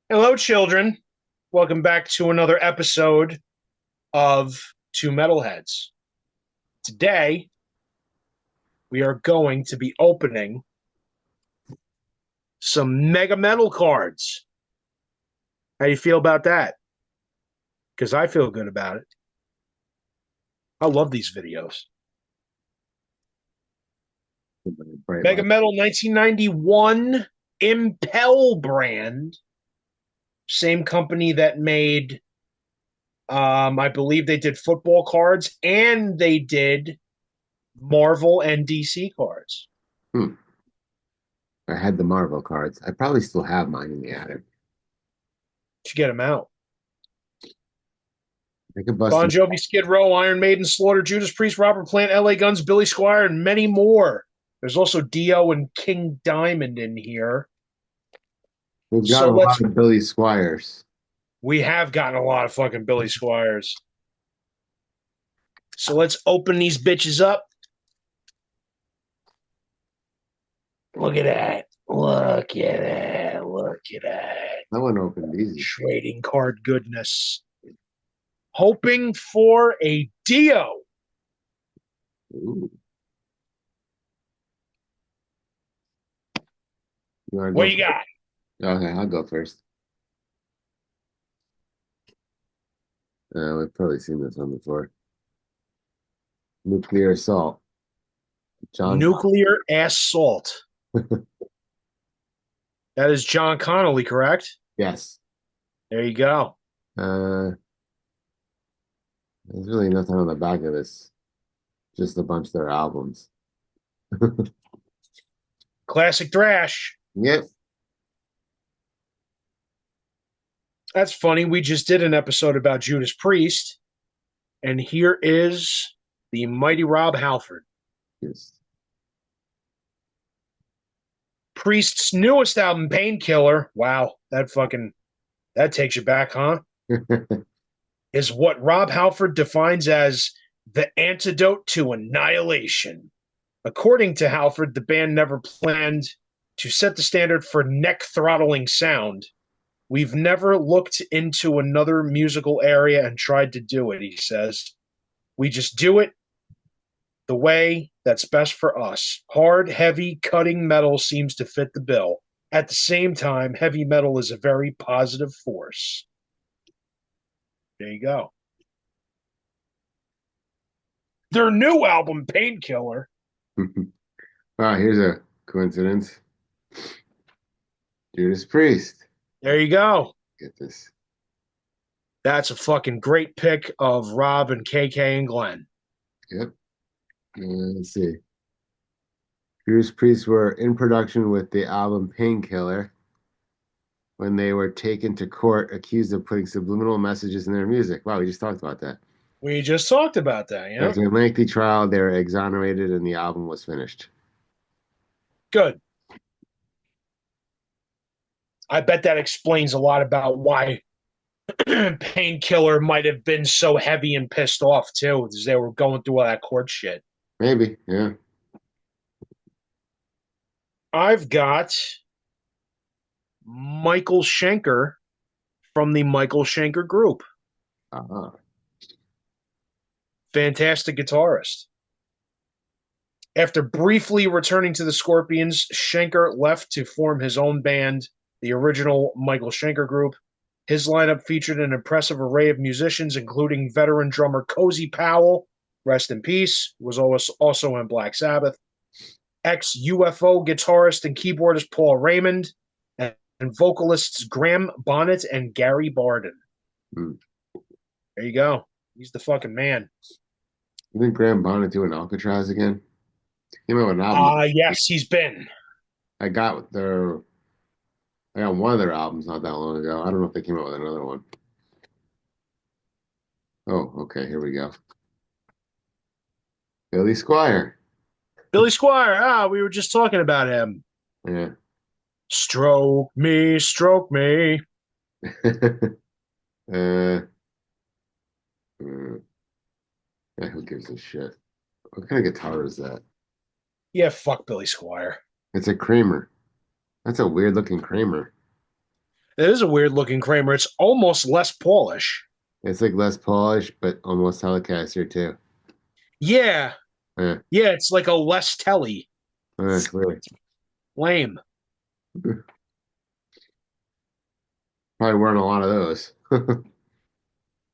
Hello, children. Welcome back to another episode of Two Metalheads. Today, we are going to be opening some Megametal cards. How do you feel about that? Because I feel good about it. I love these videos. Bright light. Megametal 1991 Impel brand, same company that made, I believe they did football cards and they did Marvel and DC cards. Hmm. I had the Marvel cards. I probably still have mine in the attic. Should get them out. I could bust Bon them. Jovi, Skid Row, Iron Maiden, Slaughter, Judas Priest, Robert Plant, LA Guns, Billy Squire, and many more. There's also Dio and King Diamond in here. We've got So a let's lot of Billy Squires. we have gotten a lot of fucking Billy Squires. So let's open these bitches up. Look at that. Look at that. Look at that. That one opened easy. Trading card goodness. Hoping for a Dio. Ooh. You want to What go you got? first? Okay, I'll go first. We've probably seen this one before. Nuclear assault. John. Nuclear assault. That is John Connolly, correct? Yes. There you go. Uh, there's really nothing on the back of this. Just a bunch of their albums. Classic thrash. Yep. That's funny. We just did an episode about Judas Priest, and here is the mighty Rob Halford. Yes. Priest's newest album, Painkiller. Wow, that takes you back, huh? Is what Rob Halford defines as the antidote to annihilation. According to Halford, the band never planned to set the standard for neck throttling sound. We've never looked into another musical area and tried to do it, he says. We just do it the way that's best for us. Hard, heavy, cutting metal seems to fit the bill. At the same time, heavy metal is a very positive force. There you go. Their new album, Painkiller. Wow, here's a coincidence. Judas Priest. There you go. Get this. That's a fucking great pick of Rob and KK and Glenn. Yep. Let's see. Judas Priest were in production with the album Painkiller when they were taken to court accused of putting subliminal messages in their music. Wow, we just talked about that. We just talked about that, yeah? After a lengthy trial, they were exonerated and the album was finished. Good. I bet that explains a lot about why Painkiller might have been so heavy and pissed off, too, because they were going through all that court shit. Maybe, yeah. I've got Michael Schenker from the Michael Schenker Group. Uh-huh. Fantastic guitarist. After briefly returning to the Scorpions, Schenker left to form his own band, the original Michael Schenker Group. His lineup featured an impressive array of musicians, including veteran drummer Cozy Powell, rest in peace, was also in Black Sabbath, ex-UFO guitarist and keyboardist Paul Raymond, and vocalists Graham Bonnet and Gary Barden. Hmm. There you go. He's the fucking man. You think Graham Bonnet doing Alcatraz again? Came out with an album. Yes, he's been. I got their I got one of their albums not that long ago. I don't know if they came out with another one. Oh, okay, here we go. Billy Squire. Billy Squire. We were just talking about him. Yeah. Stroke me, stroke me. uh, uh, yeah, who gives a shit? What kind of guitar is that? Yeah, fuck Billy Squire. It's a Kramer. That's a weird looking Kramer. It is a weird looking Kramer. It's almost less Polish. It's like less polished, but almost Telecaster too. Yeah, Yeah, yeah, it's like a less telly. that's weird. Lame. Probably weren't a lot of those.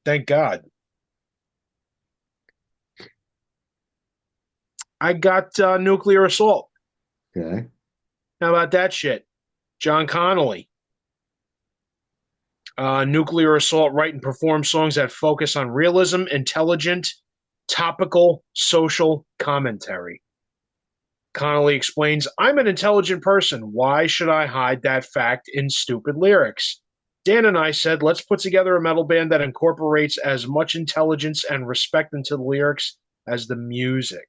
Thank God. I got nuclear assault. Okay. How about that shit? John Connolly. Nuclear assault write and perform songs that focus on realism, intelligent, topical, social commentary. Connolly explains, I'm an intelligent person. Why should I hide that fact in stupid lyrics? Dan and I said, let's put together a metal band that incorporates as much intelligence and respect into the lyrics as the music.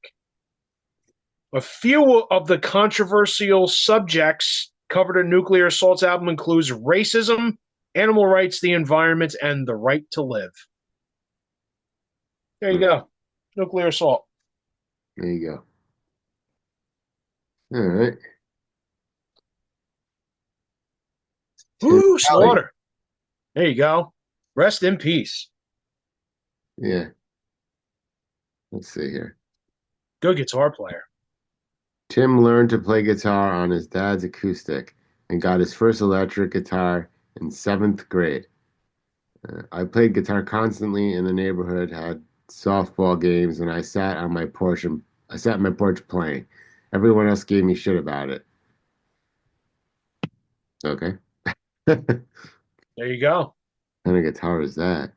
A few of the controversial subjects covered in Nuclear Assault's album includes racism, animal rights, the environment, and the right to live. There you go. Nuclear Assault. There you go. All right. Tim Woo, Kelly. Slaughter. There you go. Rest in peace. Yeah. Let's see here. Good guitar player. Tim learned to play guitar on his dad's acoustic and got his first electric guitar in seventh grade. I played guitar constantly in the neighborhood, had softball games, and I sat on my porch playing. Everyone else gave me shit about it. Okay. What There you go. kind of guitar is that?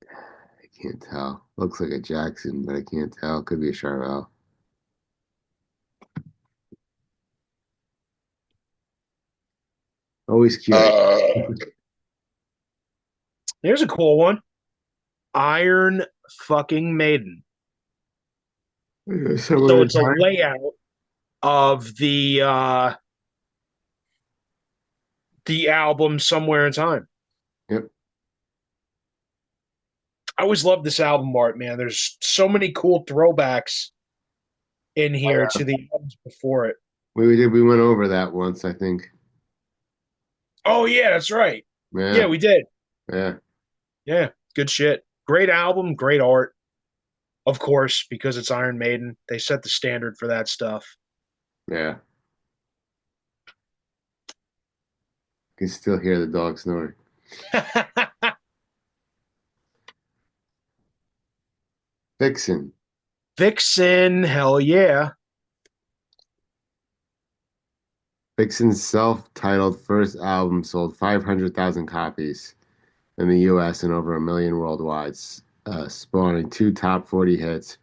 I can't tell. Looks like a Jackson, but I can't tell. Could be a Charvel. Always curious. Here's a cool one. Iron fucking Maiden. So Somewhere in it's a time. layout of the album Somewhere in Time. Yep. I always love this album art, man. There's so many cool throwbacks in here to the albums before it. We went over that once, I think. Oh yeah, that's right. Yeah, Yeah. we did. Yeah. Yeah, good shit. Great album, great art. Of course, because it's Iron Maiden. They set the standard for that stuff. Yeah. Can still hear the dog snoring. Vixen. Vixen, hell yeah. Vixen's self-titled first album sold 500,000 copies in the US and over a million worldwide, spawning two top 40 hits,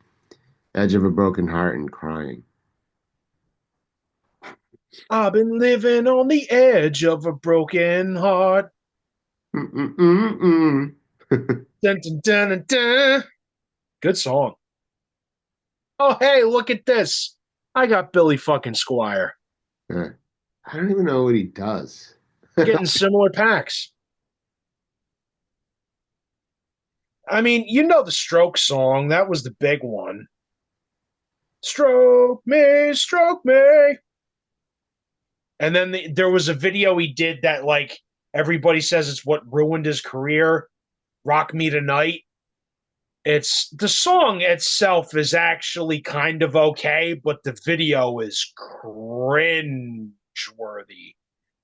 Edge of a Broken Heart and Crying. I've been living on the edge of a broken heart. Mm-mm-mm-mm. Dun, dun, dun, dun, dun. Good song. Oh, hey, look at this. I got Billy fucking Squire Yeah. I don't even know what he does. getting similar packs. I mean, you know the Stroke song. That was the big one. Stroke me, stroke me. And then there was a video he did that, like, everybody says it's what ruined his career. Rock Me Tonight. It's the song itself is actually kind of okay, but the video is cringe worthy.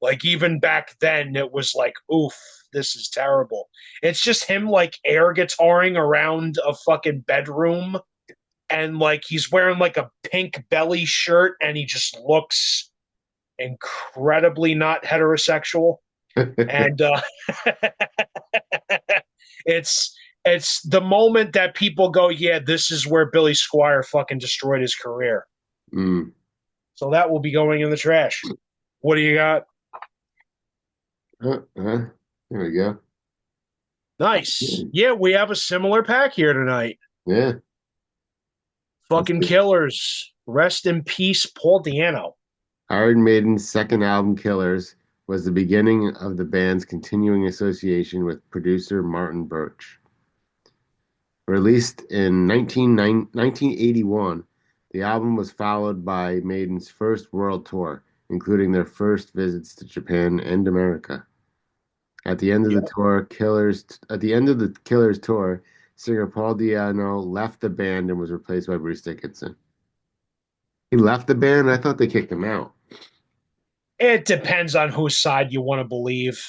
Like even back then, it was like, oof, this is terrible. It's just him like air guitaring around a fucking bedroom, and like he's wearing like a pink belly shirt, and he just looks incredibly not heterosexual. And it's it's the moment that people go, yeah, this is where Billy Squire fucking destroyed his career. Mm. So that will be going in the trash. What do you got? There we go. Nice. Yeah, we have a similar pack here tonight. Yeah. Let's Fucking see. killers. Rest in peace, Paul Diano. Iron Maiden's second album, Killers, was the beginning of the band's continuing association with producer Martin Birch. Released in 1981, the album was followed by Maiden's first world tour, including their first visits to Japan and America. Yep. At the end of the Killers tour, singer Paul Di'Anno left the band and was replaced by Bruce Dickinson. He left the band? I thought they kicked him out. It depends on whose side you want to believe.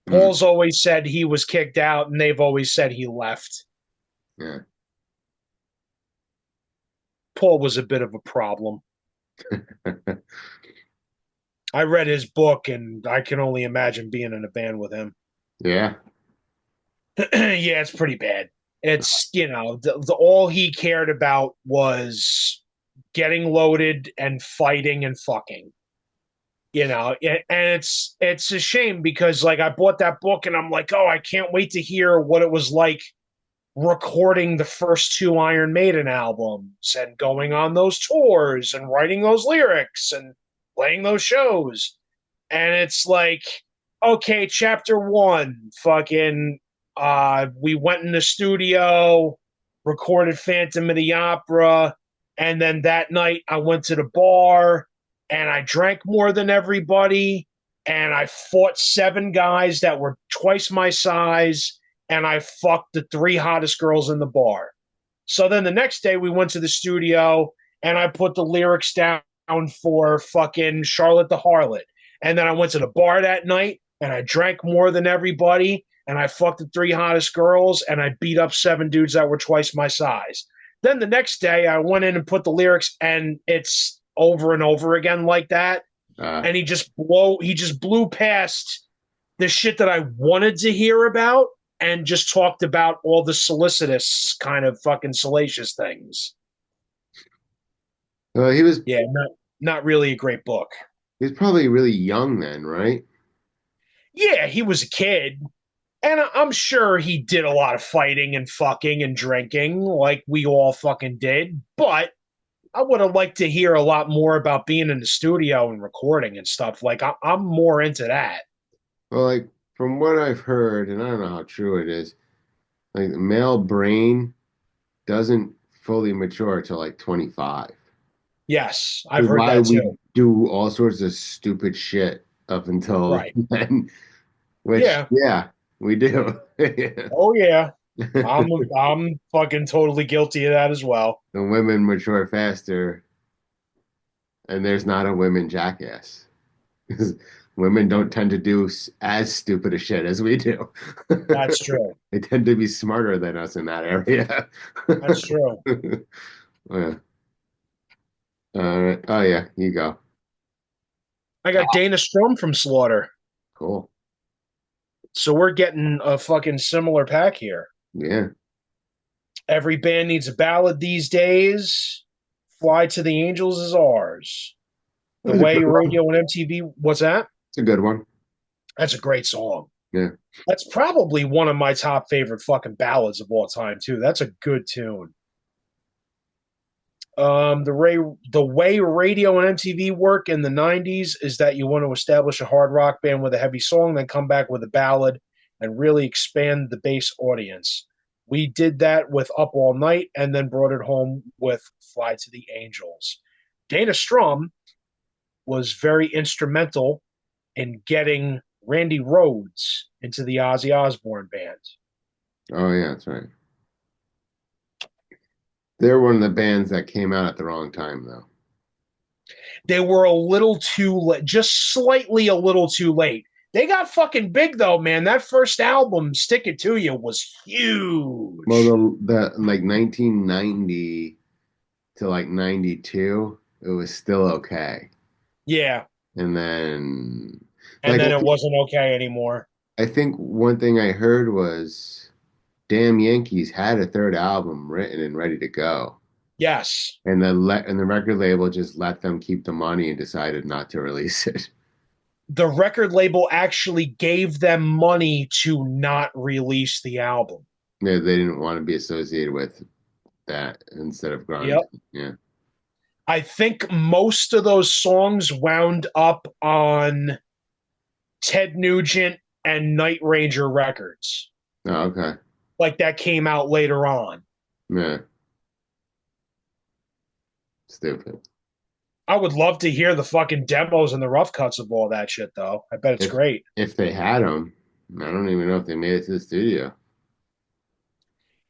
Mm, Paul's always said he was kicked out, and they've always said he left. yeah. Paul was a bit of a problem. I read his book, and I can only imagine being in a band with him. Yeah. Yeah, it's pretty bad. It's all he cared about was getting loaded and fighting and fucking. And it's a shame because like I bought that book and I'm like, oh, I can't wait to hear what it was like recording the first two Iron Maiden albums and going on those tours and writing those lyrics and playing those shows. And it's like, okay, chapter one, fucking, we went in the studio, recorded Phantom of the Opera, and then that night I went to the bar and I drank more than everybody, and I fought seven guys that were twice my size, and I fucked the three hottest girls in the bar. So then the next day we went to the studio and I put the lyrics down for fucking Charlotte the Harlot. And then I went to the bar that night and I drank more than everybody and I fucked the three hottest girls and I beat up seven dudes that were twice my size. Then the next day I went in and put the lyrics and it's over and over again like that. Uh, And he just blew past the shit that I wanted to hear about and just talked about all the solicitous kind of fucking salacious things. well, Yeah, not really a great book. he was probably really young then, right? Yeah, he was a kid, and I'm sure he did a lot of fighting and fucking and drinking like we all fucking did, but I would have liked to hear a lot more about being in the studio and recording and stuff. Like I'm more into that. Well, like from what I've heard, and I don't know how true it is, like the male brain doesn't fully mature till like 25. Yes, I've Is heard why that we too. do all sorts of stupid shit up until Right. then, which, Yeah. yeah, we do. Oh yeah. I'm fucking totally guilty of that as well. The women mature faster, and there's not a women jackass. Because women don't tend to do as stupid a shit as we do. That's true. They tend to be smarter than us in that area. That's true. Yeah. Oh yeah, you go. I got Dana Strum from Slaughter. Cool. So we're getting a fucking similar pack here. Yeah. Every band needs a ballad these days. Fly to the Angels is ours. That The was a good way one. radio and MTV, what's that? It's a good one. That's a great song. Yeah. That's probably one of my top favorite fucking ballads of all time, too. That's a good tune. The way radio and MTV work in the '90s is that you want to establish a hard rock band with a heavy song, then come back with a ballad, and really expand the base audience. We did that with Up All Night, and then brought it home with Fly to the Angels. Dana Strum was very instrumental in getting Randy Rhoads into the Ozzy Osbourne band. Oh yeah, that's right. They're one of the bands that came out at the wrong time though. They were a little too late, just slightly a little too late. They got fucking big though, man. That first album, Stick It To You, was Well, huge. the like 1990 to like 92, it was still okay. Yeah. And then And like then it wasn't okay anymore. I think one thing I heard was Damn Yankees had a third album written and ready to go. Yes. And the record label just let them keep the money and decided not to release it. The record label actually gave them money to not release the album. They didn't want to be associated with that instead of grunge. Yep. Yeah. I think most of those songs wound up on Ted Nugent and Night Ranger records. Oh, okay. Like that came out later on. Yeah. Stupid. I would love to hear the fucking demos and the rough cuts of all that shit, though. I bet it's If great. if they had them, I don't even know if they made it to the studio.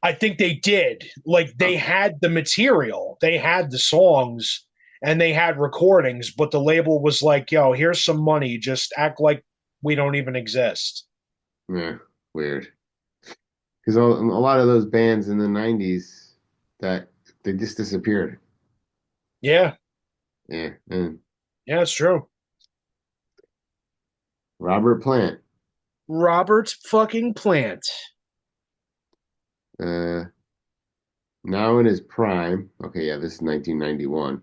I think they did. Like Oh, they had the material, they had the songs, and they had recordings, but the label was like, "Yo, here's some money. Just act like we don't even exist." yeah, weird. Because a lot of those bands in the '90s that they just disappeared. Yeah, Yeah, and yeah, it's true. Robert Plant, Robert fucking Plant. uh, now in his prime. Okay, yeah, this is 1991.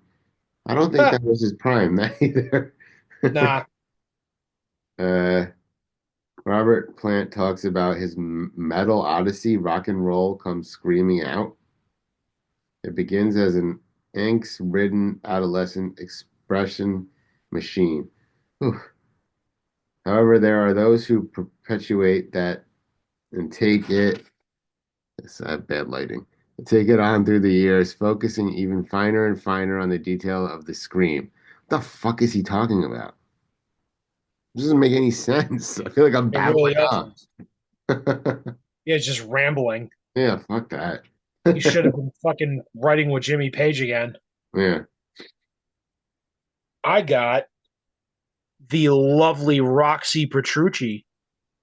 I don't think that was his prime, that either. Nah, uh, Robert Plant talks about his metal odyssey. Rock and roll comes screaming out. It begins as an angst-ridden adolescent expression machine. Whew. However, there are those who perpetuate that and take it, it's bad lighting, take it on through the years, focusing even finer and finer on the detail of the scream. What the fuck is he talking about? It doesn't make any sense. I feel like I'm it really babbling on. doesn't. Yeah, it's just rambling. Yeah, fuck that. He should have been fucking writing with Jimmy Page again. Yeah. I got the lovely Roxy Petrucci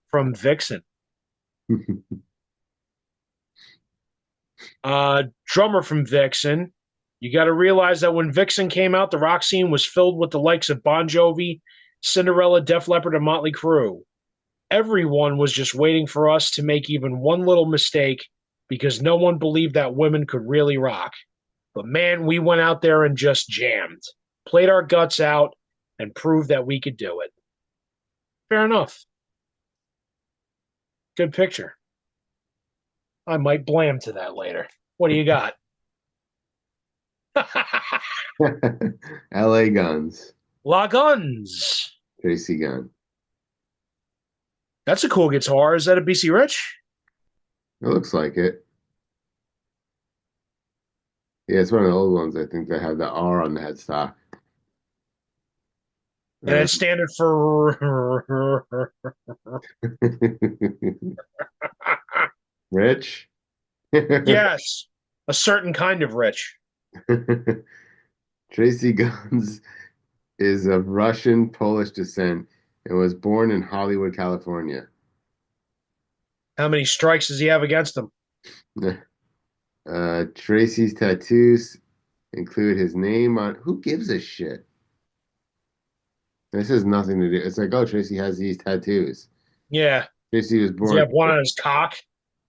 from Vixen. Drummer from Vixen. You got to realize that when Vixen came out, the rock scene was filled with the likes of Bon Jovi, Cinderella, Def Leppard, and Motley Crue. Everyone was just waiting for us to make even one little mistake because no one believed that women could really rock. But man, we went out there and just jammed, played our guts out, and proved that we could do it. Fair enough. Good picture. I might blam to that later. What do you got? LA Guns, La Guns. Tracy Gunn. That's a cool guitar. Is that a BC Rich? It looks like it. Yeah, it's one of the old ones, I think, that have the R on the headstock. And Uh, it's standard for Rich. yes, a certain kind of rich. Tracy Guns is of Russian Polish descent and was born in Hollywood, California. How many strikes does he have against him? Tracy's tattoos include his name on. Who gives a shit? This has nothing to do. It's like, oh, Tracy has these tattoos. Yeah. Tracy was Does he born. have one on his cock?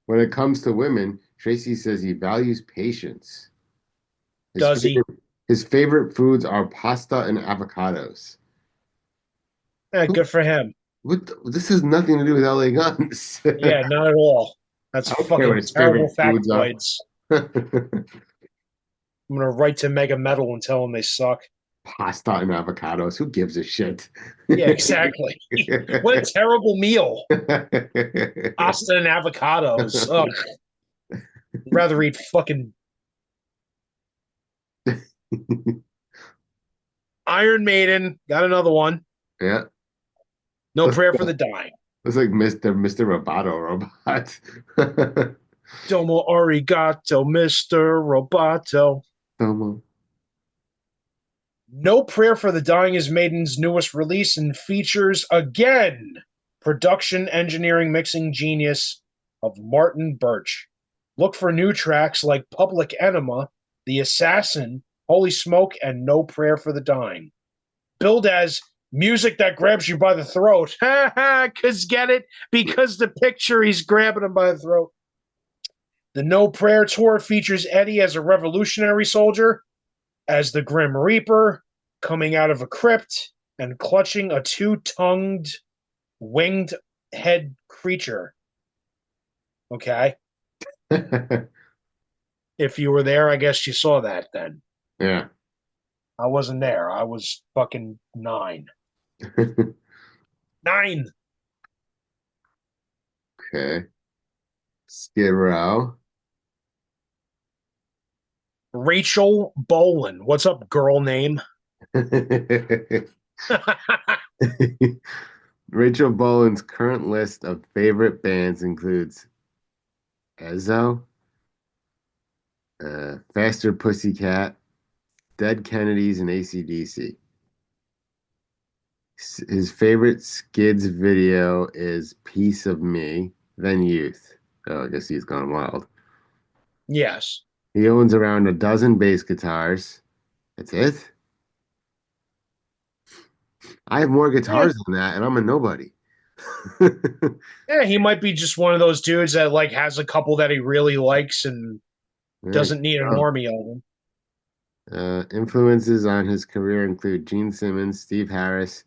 When it comes to women, Tracy says he values patience. His Does he? his favorite foods are pasta and avocados. Who, Good for him. this has nothing to do with LA Guns. Yeah, not at all. That's I don't care what fucking his terrible favorite foods are. factoids. I'm gonna write to Megametal and tell them they suck. Pasta and avocados. Who gives a shit? Yeah, exactly. What a terrible meal. Pasta and avocados. Ugh. I'd rather eat fucking Iron Maiden. Got another one. Yeah. No Looks, prayer for the dying. looks like Mr. Roboto robot. Domo arigato, Mr. Roboto. Domo. No Prayer for the Dying is Maiden's newest release and features, again, production engineering mixing genius of Martin Birch. Look for new tracks like Public Enema, The Assassin, Holy Smoke, and No Prayer for the Dying. Billed as music that grabs you by the throat. Ha ha, cause get it? Because the picture he's grabbing him by the throat. The No Prayer Tour features Eddie as a revolutionary soldier, as the Grim Reaper, coming out of a crypt and clutching a two-tongued, winged head creature. Okay? If you were there, I guess you saw that then. Yeah. I wasn't there. I was fucking 9. 9! Okay. Skid Row. Rachel Bolin. What's up, girl name? Rachel Boland's current list of favorite bands includes Ezzo, Faster Pussycat, Dead Kennedys, and AC/DC. His favorite Skids video is Piece of Me, then Youth. Oh, I guess he's gone wild. Yes. He owns around a dozen bass guitars. That's it? I have more Yeah. guitars than that, and I'm a nobody. Yeah, he might be just one of those dudes that like has a couple that he really likes and There you doesn't need an go. army of them. Influences on his career include Gene Simmons, Steve Harris,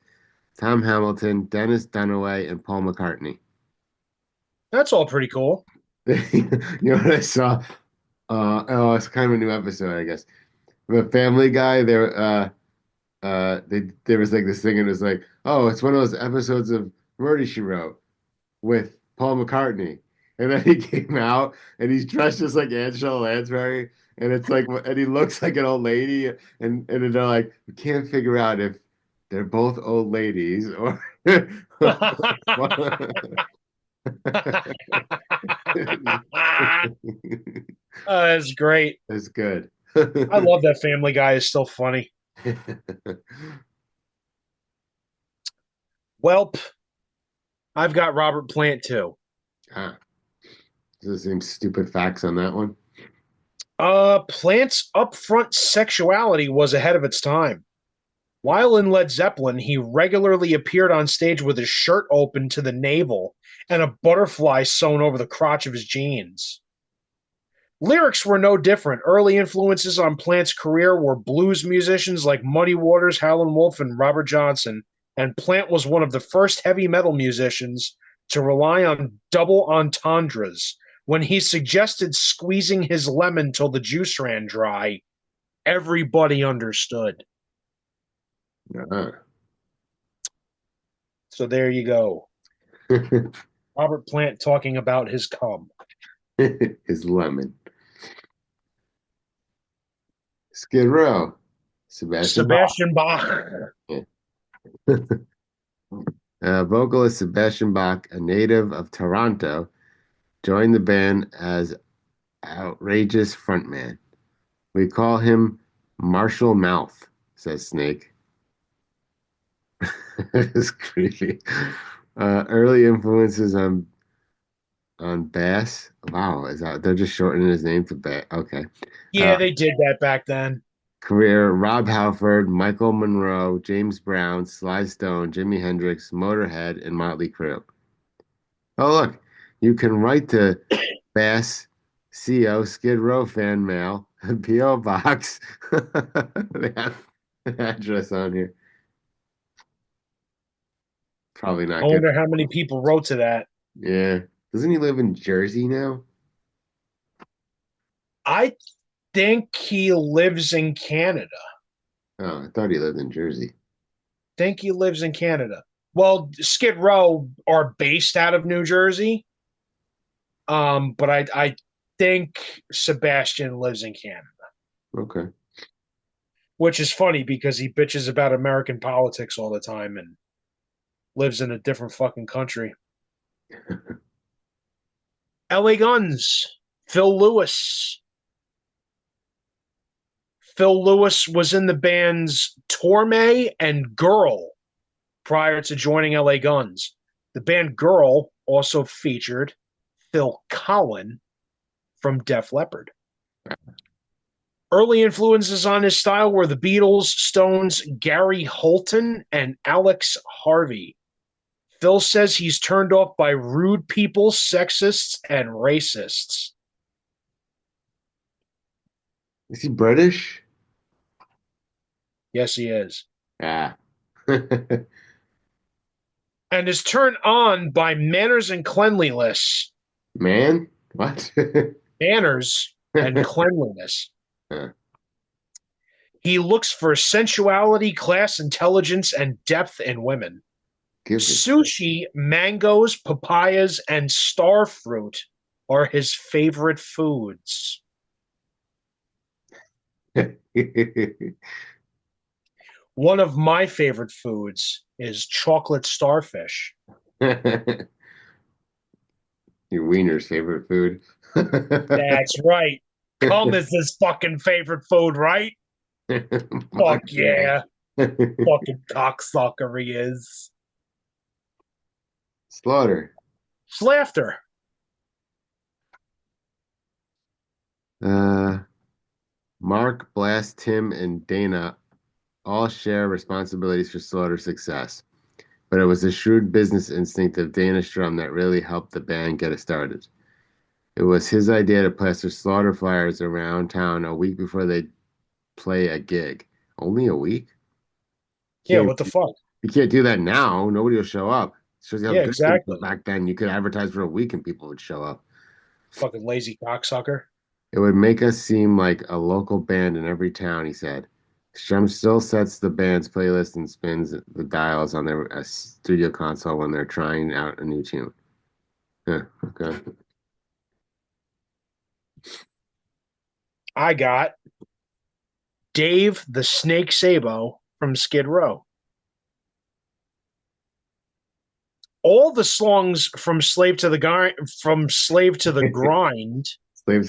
Tom Hamilton, Dennis Dunaway, and Paul McCartney. That's all pretty cool. You know what I saw? Oh, it's kind of a new episode, I guess. The Family Guy, there was like this thing, and it was like, oh, it's one of those episodes of Murder She Wrote with Paul McCartney, and then he came out and he's dressed just like Angela Lansbury, and it's like, and he looks like an old lady, and they're like, we can't figure out if they're both old ladies or. That's great. That's good. I love that Family Guy is still funny. Welp, I've got Robert Plant too. Ah, the same stupid facts on that one. Plant's upfront sexuality was ahead of its time. While in Led Zeppelin, he regularly appeared on stage with his shirt open to the navel and a butterfly sewn over the crotch of his jeans. Lyrics were no different. Early influences on Plant's career were blues musicians like Muddy Waters, Howlin' Wolf, and Robert Johnson, and Plant was one of the first heavy metal musicians to rely on double entendres. When he suggested squeezing his lemon till the juice ran dry, everybody understood. Ah. So there you go. Robert Plant talking about his cum. His lemon. Skid Row. Sebastian Bach. Sebastian Bach. Yeah. Vocalist Sebastian Bach, a native of Toronto, joined the band as outrageous frontman. We call him Marshall Mouth, says Snake. It's creepy. Early influences on bass. Wow, is that they're just shortening his name to bass? Okay. Yeah, they did that back then. Career: Rob Halford, Michael Monroe, James Brown, Sly Stone, Jimi Hendrix, Motorhead, and Motley Crue. Oh, look, you can write to Bass CO Skid Row fan mail, P.O. Box. They have an address on here. Probably I not good. wonder how many people wrote to that. Yeah. Doesn't he live in Jersey now? I think he lives in Canada. Oh, I thought he lived in Jersey. Think he lives in Canada. Well, Skid Row are based out of New Jersey. But I think Sebastian lives in Canada, Okay. which is funny because he bitches about American politics all the time and lives in a different fucking country. LA Guns, Phil Lewis. Phil Lewis was in the bands Torme and Girl prior to joining LA Guns. The band Girl also featured Phil Collen from Def Leppard. Early influences on his style were the Beatles, Stones, Gary Holton, and Alex Harvey. Phil says he's turned off by rude people, sexists, and racists. Is he British? Yes, he is. Ah. And is turned on by manners and cleanliness. Man? What? Manners and cleanliness. Huh. He looks for sensuality, class, intelligence, and depth in women. Give it. Sushi, mangoes, papayas, and star fruit are his favorite foods. One of my favorite foods is chocolate starfish. Your wiener's favorite food. That's right. Cum is his fucking favorite food, right? Fuck Fuck yeah. yeah. Fucking cocksucker he is. Slaughter. Slafter. Uh, Mark, Blast, Tim, and Dana all share responsibilities for Slaughter's success, but it was the shrewd business instinct of Dana Strum that really helped the band get it started. It was his idea to plaster Slaughter flyers around town a week before they play a gig. Only a week? Yeah, Can't what the fuck? You can't do that now. Nobody will show up. It shows you how Yeah, good things were exactly. back then. You could advertise for a week and people would show up. Fucking lazy cocksucker. It would make us seem like a local band in every town, he said. Strum still sets the band's playlist and spins the dials on their studio console when they're trying out a new tune. Yeah, okay. I got Dave the Snake Sabo from Skid Row. All the songs from Slave to the Grind, Slave to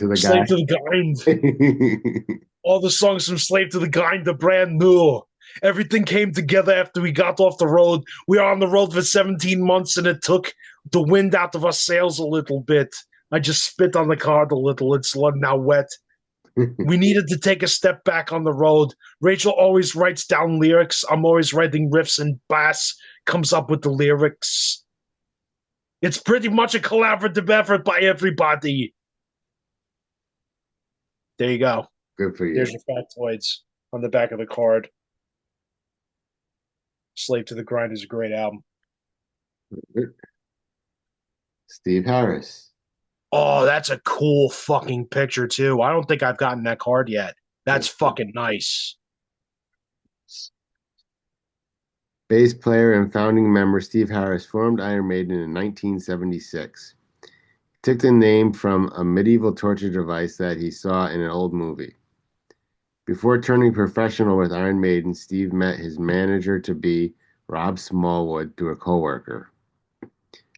the Slave guy. to the Grind, all the songs from Slave to the Grind, the brand new. Everything came together after we got off the road. We were on the road for 17 months and it took the wind out of our sails a little bit. I just spit on the card a little. It's now wet. We needed to take a step back on the road. Rachel always writes down lyrics. I'm always writing riffs, and Bass comes up with the lyrics. It's pretty much a collaborative effort by everybody. There you go. Good for There's you. your factoids on the back of the card. Slave to the Grind is a great album. Steve Harris. Oh, that's a cool fucking picture, too. I don't think I've gotten that card yet. That's fucking nice. Bass player and founding member Steve Harris formed Iron Maiden in 1976. He took the name from a medieval torture device that he saw in an old movie. Before turning professional with Iron Maiden, Steve met his manager to be Rob Smallwood through a coworker.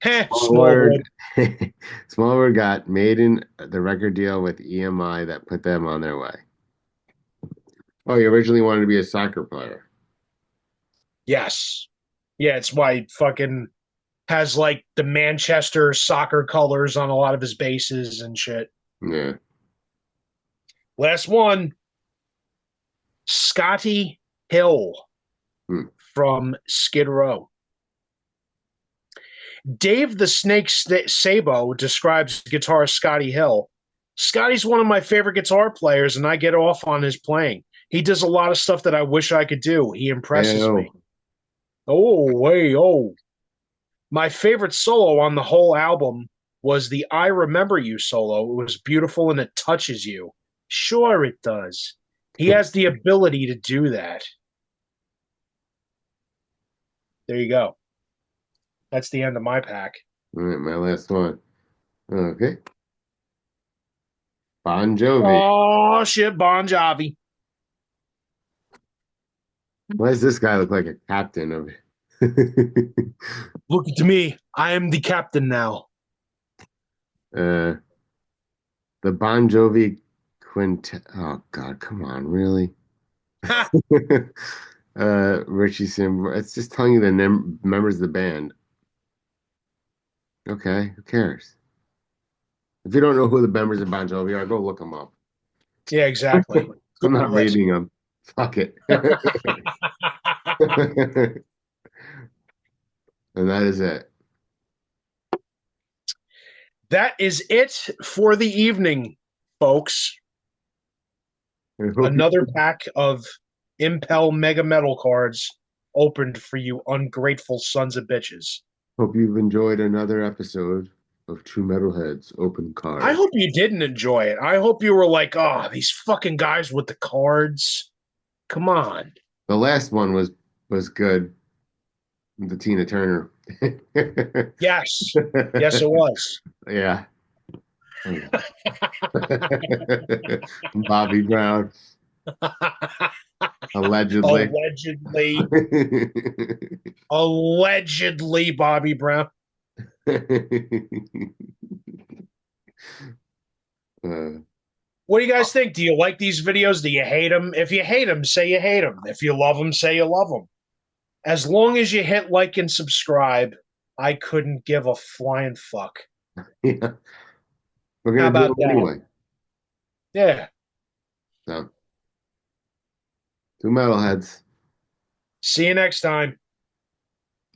Heh, Smallwood, Smallwood. Smallwood got Maiden the record deal with EMI that put them on their way. Oh, he originally wanted to be a soccer player. Yes. Yeah, it's why he fucking has like the Manchester soccer colors on a lot of his bases and shit. Yeah. Last one, Scotty Hill Hmm. from Skid Row. Dave the Snake Sabo describes guitarist Scotty Hill. Scotty's one of my favorite guitar players, and I get off on his playing. He does a lot of stuff that I wish I could do. He impresses me. Ayo. Oh, way, oh. My favorite solo on the whole album was the I Remember You solo. It was beautiful and it touches you. Sure, it does. He has the ability to do that. There you go. That's the end of my pack. All right, my last one. Okay. Bon Jovi. Oh, shit, Bon Jovi. Why does this guy look like a captain of Look at me. I am the captain now. uh the Bon Jovi quintet? Oh God, come on, really? Ha! Richie Sambora. It's just telling you the members of the band. Okay, who cares? If you don't know who the members of Bon Jovi are, go look them up. Yeah, exactly. I'm not Google it. reading them. Fuck it. And that is it. That is it for the evening, folks. I hope you, Another pack of Impel Megametal cards opened for you ungrateful sons of bitches. hope you've enjoyed another episode of Two Metalheads Open I Card. hope you didn't enjoy it. I hope you were like, oh, these fucking guys with the cards. Come on. The last one was good. The Tina Turner. Yes. Yes, it was. Yeah. Bobby Brown. Allegedly. Allegedly. Allegedly, Bobby Brown. Uh, What do you guys think? Do you like these videos? Do you hate them? If you hate them, say you hate them. If you love them, say you love them. As long as you hit like and subscribe, I couldn't give a flying fuck. yeah, we're How gonna do about them that? anyway. Yeah. So, two metalheads. See you next time.